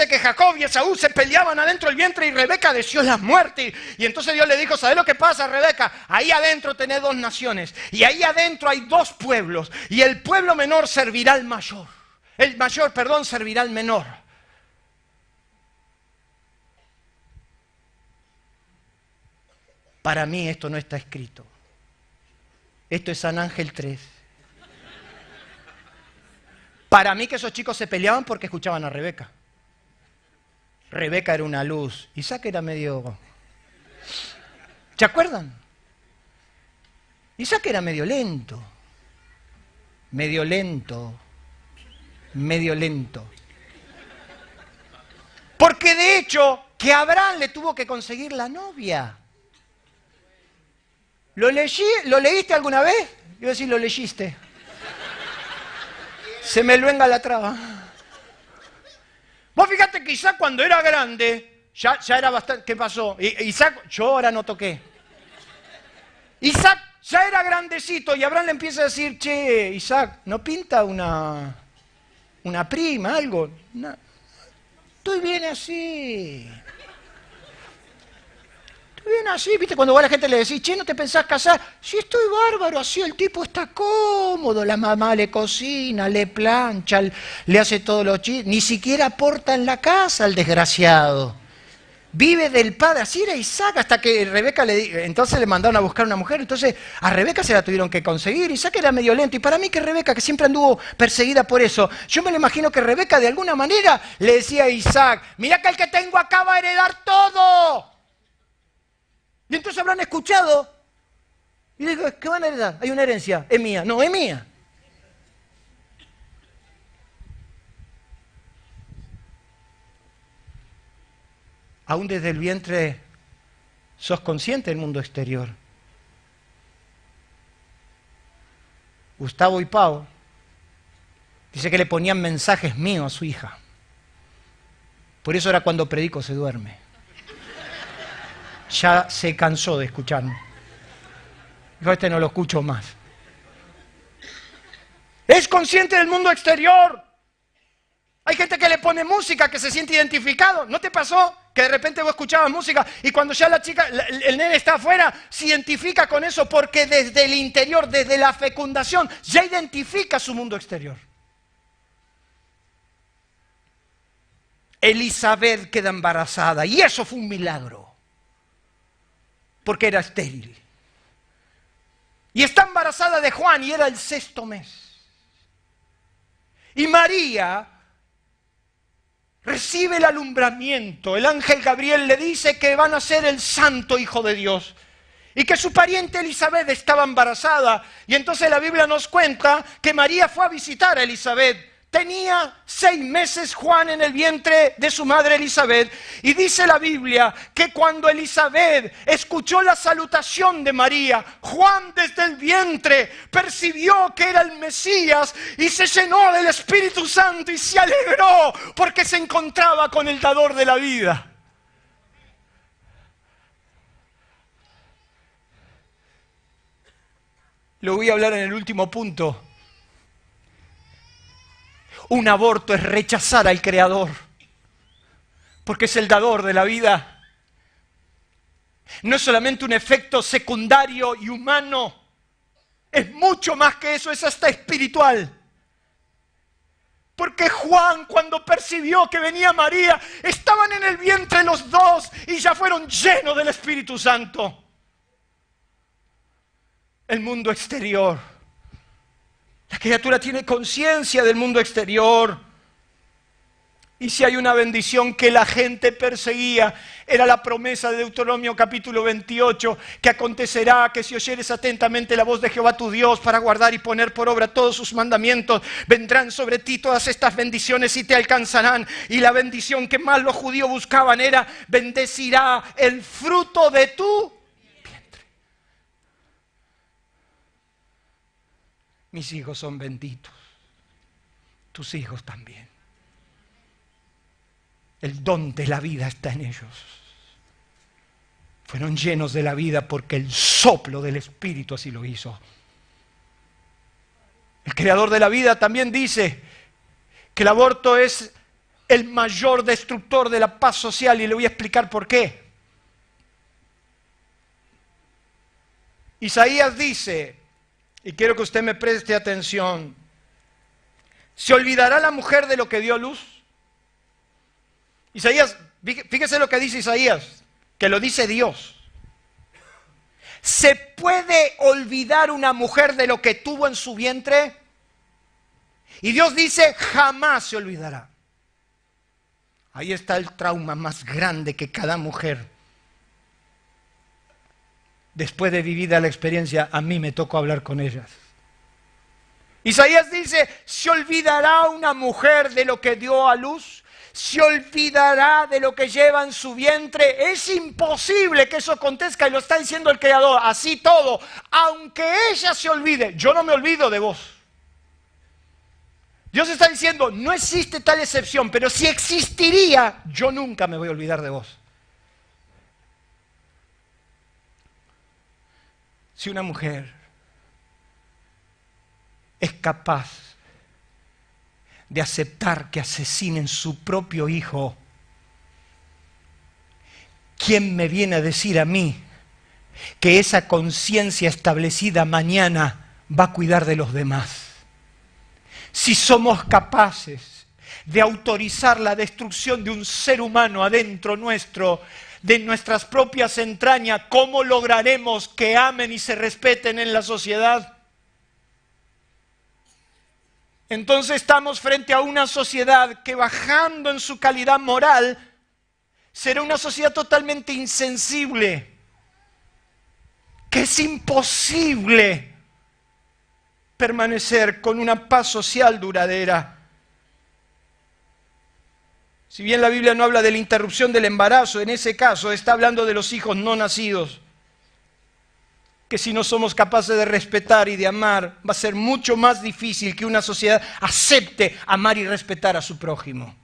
que Jacob y Esaú se peleaban adentro del vientre y Rebeca deseó la muerte. Y entonces Dios le dijo, ¿sabes lo que pasa, Rebeca? Ahí adentro tenés 2 naciones. Y ahí adentro hay 2 pueblos. Y el pueblo menor servirá al mayor. El mayor, servirá al menor. Para mí esto no está escrito. Esto es San Ángel 3. Para mí que esos chicos se peleaban porque escuchaban a Rebeca. Rebeca era una luz. Isaac era medio... ¿Se acuerdan? Isaac era medio lento. Medio lento. Porque de hecho, que Abraham le tuvo que conseguir la novia. ¿Lo leíste alguna vez? Yo iba a decir, lo leíste. Se me luenga la traba. Vos fíjate que Isaac cuando era grande, ya era bastante... ¿Qué pasó? Isaac, yo ahora no toqué. Isaac ya era grandecito y Abraham le empieza a decir, che, Isaac, ¿no pinta una prima, algo? No. Estoy bien así. Bien así, ¿viste? Cuando vos a la gente le decís, che, ¿no te pensás casar? Sí, estoy bárbaro, así el tipo está cómodo, la mamá le cocina, le plancha, le hace todos los chistes, ni siquiera aporta en la casa el desgraciado. Vive del padre, así era Isaac, hasta que Rebeca entonces le mandaron a buscar una mujer, entonces a Rebeca se la tuvieron que conseguir, Isaac era medio lento, y para mí que Rebeca, que siempre anduvo perseguida por eso, yo me lo imagino que Rebeca de alguna manera le decía a Isaac, mirá que el que tengo acá va a heredar todo. Y entonces habrán escuchado y le digo, ¿qué van a heredar? Hay una herencia, es mía. No, es mía. Aún desde el vientre sos consciente del mundo exterior. Gustavo y Pau dice que le ponían mensajes míos a su hija. Por eso ahora cuando predico se duerme. Ya se cansó de escucharme. Yo este no lo escucho más. Es consciente del mundo exterior. Hay gente que le pone música, que se siente identificado. ¿No te pasó que de repente vos escuchabas música y cuando ya la chica, el nene está afuera, se identifica con eso porque desde el interior, desde la fecundación, ya identifica su mundo exterior? Elizabeth queda embarazada y eso fue un milagro, porque era estéril. Y está embarazada de Juan y era el 6º mes. Y María recibe el alumbramiento. El ángel Gabriel le dice que van a ser el santo hijo de Dios. Y que su pariente Elizabeth estaba embarazada. Y entonces la Biblia nos cuenta que María fue a visitar a Elizabeth. Tenía 6 meses Juan en el vientre de su madre Elizabeth. Y dice la Biblia que cuando Elizabeth escuchó la salutación de María, Juan desde el vientre percibió que era el Mesías y se llenó del Espíritu Santo y se alegró porque se encontraba con el dador de la vida. Lo voy a hablar en el último punto. Un aborto es rechazar al Creador, porque es el dador de la vida. No es solamente un efecto secundario y humano, es mucho más que eso, es hasta espiritual. Porque Juan, cuando percibió que venía María, estaban en el vientre los dos y ya fueron llenos del Espíritu Santo. El mundo exterior. La criatura tiene conciencia del mundo exterior. Y si hay una bendición que la gente perseguía, era la promesa de Deuteronomio capítulo 28, que acontecerá que si oyeres atentamente la voz de Jehová tu Dios para guardar y poner por obra todos sus mandamientos, vendrán sobre ti todas estas bendiciones y te alcanzarán. Y la bendición que más los judíos buscaban era: bendecirá el fruto de tu vientre. Mis hijos son benditos, tus hijos también. El don de la vida está en ellos. Fueron llenos de la vida porque el soplo del Espíritu así lo hizo. El creador de la vida también dice que el aborto es el mayor destructor de la paz social, y le voy a explicar por qué. Isaías dice, y quiero que usted me preste atención: ¿se olvidará la mujer de lo que dio a luz? Isaías, fíjese lo que dice Isaías, que lo dice Dios. ¿Se puede olvidar una mujer de lo que tuvo en su vientre? Y Dios dice, jamás se olvidará. Ahí está el trauma más grande que cada mujer, después de vivida la experiencia, a mí me tocó hablar con ellas. Isaías dice, ¿se olvidará una mujer de lo que dio a luz? ¿Se olvidará de lo que lleva en su vientre? Es imposible que eso acontezca, y lo está diciendo el Creador. Así todo, aunque ella se olvide, yo no me olvido de vos. Dios está diciendo, no existe tal excepción, pero si existiría, yo nunca me voy a olvidar de vos. Si una mujer es capaz de aceptar que asesinen su propio hijo, ¿quién me viene a decir a mí que esa conciencia establecida mañana va a cuidar de los demás? Si somos capaces de autorizar la destrucción de un ser humano adentro nuestro, de nuestras propias entrañas, ¿cómo lograremos que amen y se respeten en la sociedad? Entonces estamos frente a una sociedad que, bajando en su calidad moral, será una sociedad totalmente insensible, que es imposible permanecer con una paz social duradera. Si bien la Biblia no habla de la interrupción del embarazo, en ese caso está hablando de los hijos no nacidos, que si no somos capaces de respetar y de amar, va a ser mucho más difícil que una sociedad acepte amar y respetar a su prójimo.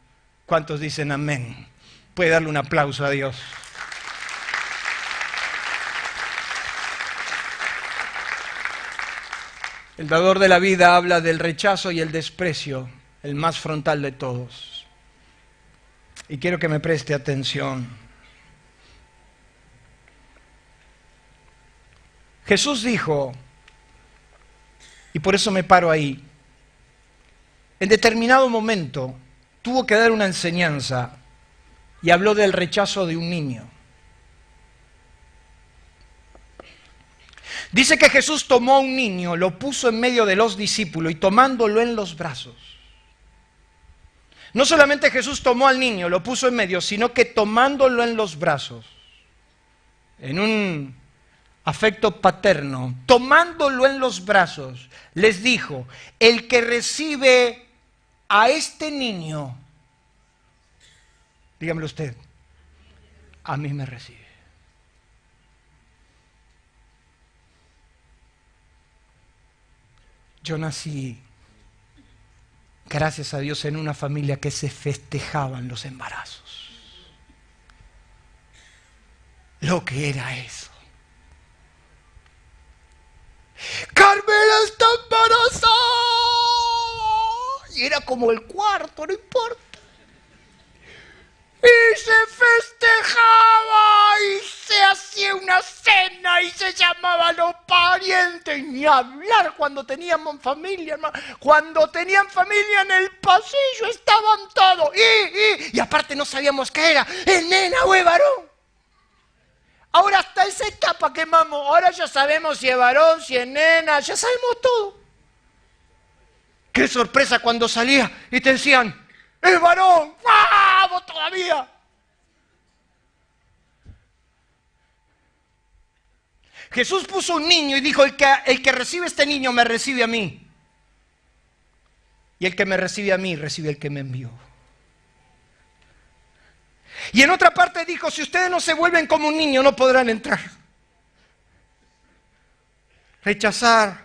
¿Cuántos dicen amén? Puede darle un aplauso a Dios. El dador de la vida habla del rechazo y el desprecio, el más frontal de todos. Y quiero que me preste atención. Jesús dijo, y por eso me paro ahí, en determinado momento tuvo que dar una enseñanza y habló del rechazo de un niño. Dice que Jesús tomó a un niño, lo puso en medio de los discípulos y tomándolo en los brazos. No solamente Jesús tomó al niño, lo puso en medio, sino que tomándolo en los brazos, en un afecto paterno, tomándolo en los brazos, les dijo, el que recibe a este niño, dígamelo usted, a mí me recibe. Yo nací, gracias a Dios, en una familia que se festejaban los embarazos. Lo que era eso. Carmela está embarazada. Y era como el cuarto, no importa. Y se festejaba y se hacía una cena y se llamaban a los parientes. Ni hablar cuando teníamos familia, hermano. Cuando tenían familia en el pasillo estaban todos. Y aparte no sabíamos qué era. ¿Es nena o es varón? Ahora hasta esa etapa quemamos. Ahora ya sabemos si es varón, si es nena. Ya sabemos todo. Qué sorpresa cuando salía y te decían, ¡es varón! ¡Vamos todavía! Jesús puso un niño y dijo, el que recibe este niño me recibe a mí. Y el que me recibe a mí, recibe al que me envió. Y en otra parte dijo, si ustedes no se vuelven como un niño, no podrán entrar. Rechazar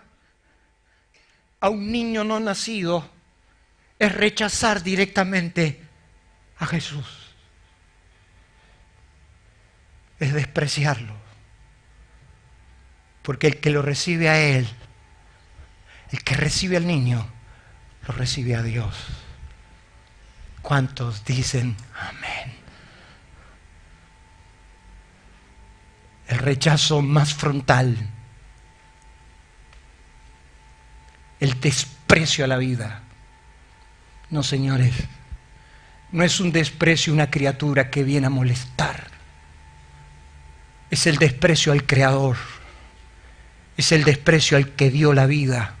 a un niño no nacido es rechazar directamente a Jesús. Es despreciarlo. Porque el que lo recibe a Él, el que recibe al niño, lo recibe a Dios. ¿Cuántos dicen amén? El rechazo más frontal, el desprecio a la vida. No, señores, no es un desprecio a una criatura que viene a molestar. Es el desprecio al Creador. Es el desprecio al que dio la vida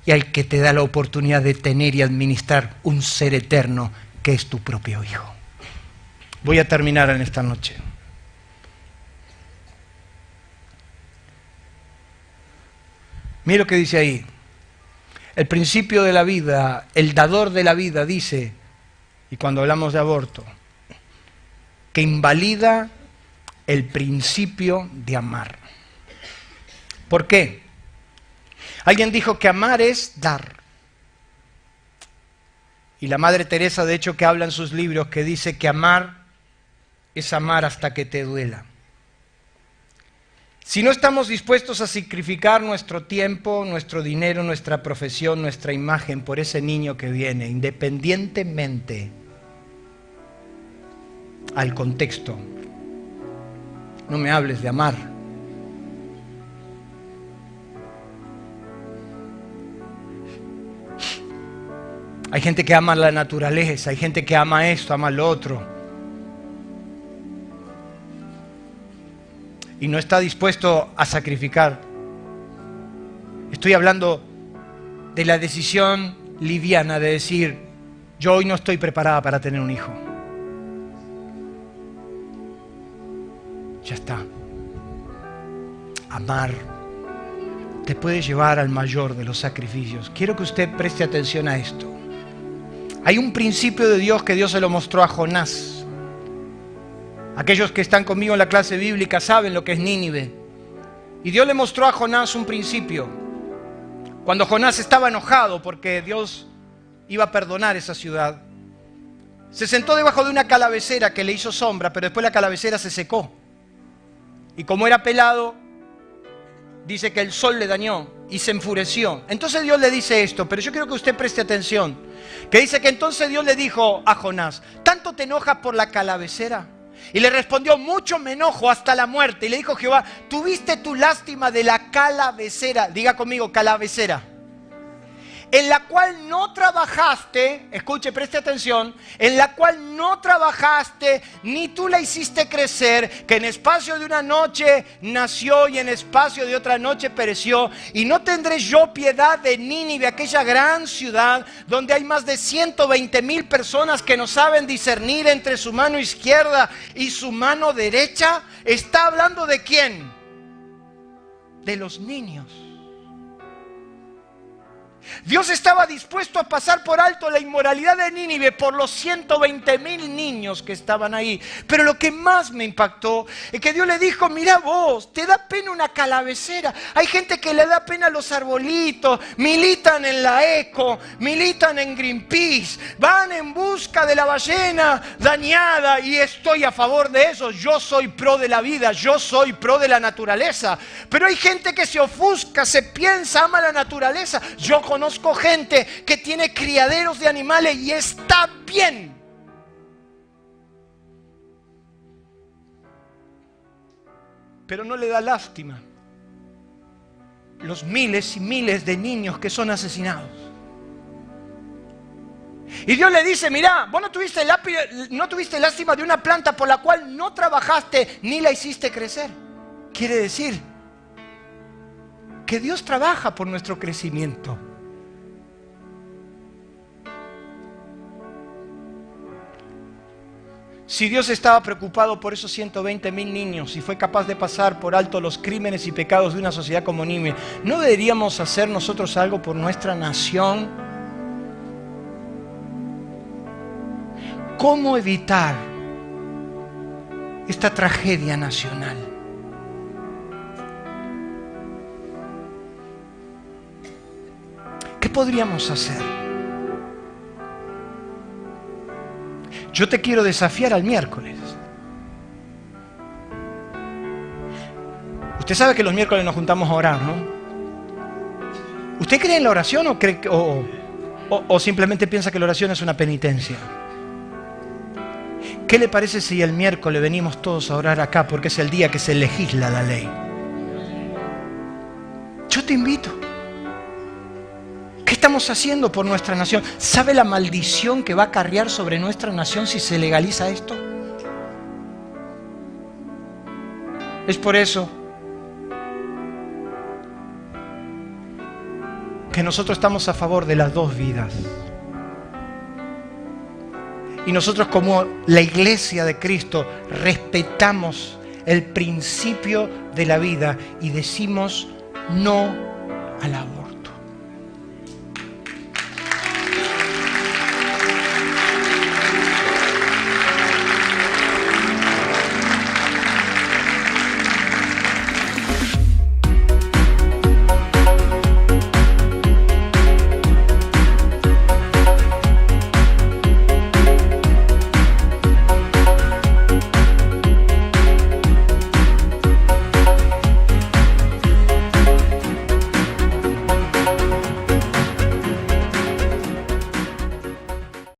y al que te da la oportunidad de tener y administrar un ser eterno que es tu propio Hijo. Voy a terminar en esta noche. Mira lo que dice ahí. El principio de la vida, el dador de la vida dice, y cuando hablamos de aborto, que invalida el principio de amar. ¿Por qué? Alguien dijo que amar es dar. Y la Madre Teresa, de hecho, que habla en sus libros, que dice que amar es amar hasta que te duela. Si no estamos dispuestos a sacrificar nuestro tiempo, nuestro dinero, nuestra profesión, nuestra imagen por ese niño que viene, independientemente al contexto, no me hables de amar. Hay gente que ama la naturaleza, hay gente que ama esto, ama lo otro. Y no está dispuesto a sacrificar. Estoy hablando de la decisión liviana de decir, yo hoy no estoy preparada para tener un hijo. Ya está. Amar te puede llevar al mayor de los sacrificios. Quiero que usted preste atención a esto. Hay un principio de Dios que Dios se lo mostró a Jonás. Aquellos que están conmigo en la clase bíblica saben lo que es Nínive. Y Dios le mostró a Jonás un principio. Cuando Jonás estaba enojado porque Dios iba a perdonar esa ciudad, se sentó debajo de una calavecera que le hizo sombra, pero después la calavecera se secó. Y como era pelado, dice que el sol le dañó y se enfureció. Entonces Dios le dice esto, pero yo quiero que usted preste atención, que dice que entonces Dios le dijo a Jonás, ¿tanto te enojas por la calavecera? Y le respondió, mucho me enojo hasta la muerte. Y le dijo Jehová, ¿tuviste tu lástima de la calavecera? Diga conmigo, calavecera. En la cual no trabajaste, escuche, preste atención, en la cual no trabajaste, ni tú la hiciste crecer, que en espacio de una noche nació y en espacio de otra noche pereció. Y no tendré yo piedad de Nínive, aquella gran ciudad, donde hay más de 120,000 personas que no saben discernir entre su mano izquierda y su mano derecha. ¿Está hablando de quién? De los niños. Dios estaba dispuesto a pasar por alto la inmoralidad de Nínive por los 120,000 niños que estaban ahí. Pero lo que más me impactó es que Dios le dijo, mira vos, te da pena una calavecera. Hay gente que le da pena los arbolitos, militan en la ECO, militan en Greenpeace, van en busca de la ballena dañada y estoy a favor de eso. Yo soy pro de la vida, yo soy pro de la naturaleza. Pero hay gente que se ofusca, se piensa, ama la naturaleza. Yo conozco gente que tiene criaderos de animales y está bien. Pero no le da lástima los miles y miles de niños que son asesinados. Y Dios le dice, mirá, vos no tuviste lástima de una planta por la cual no trabajaste ni la hiciste crecer. Quiere decir que Dios trabaja por nuestro crecimiento. Si Dios estaba preocupado por esos 120,000 niños y fue capaz de pasar por alto los crímenes y pecados de una sociedad como Nínive, ¿no deberíamos hacer nosotros algo por nuestra nación? ¿Cómo evitar esta tragedia nacional? ¿Qué podríamos hacer? Yo te quiero desafiar al miércoles. Usted sabe que los miércoles nos juntamos a orar, ¿no? ¿Usted cree en la oración o simplemente piensa que la oración es una penitencia? ¿Qué le parece si el miércoles venimos todos a orar acá porque es el día que se legisla la ley? Yo te invito. ¿Qué estamos haciendo por nuestra nación? ¿Sabe la maldición que va a acarrear sobre nuestra nación si se legaliza esto? Es por eso que nosotros estamos a favor de las dos vidas. Y nosotros como la Iglesia de Cristo respetamos el principio de la vida y decimos no al aborto.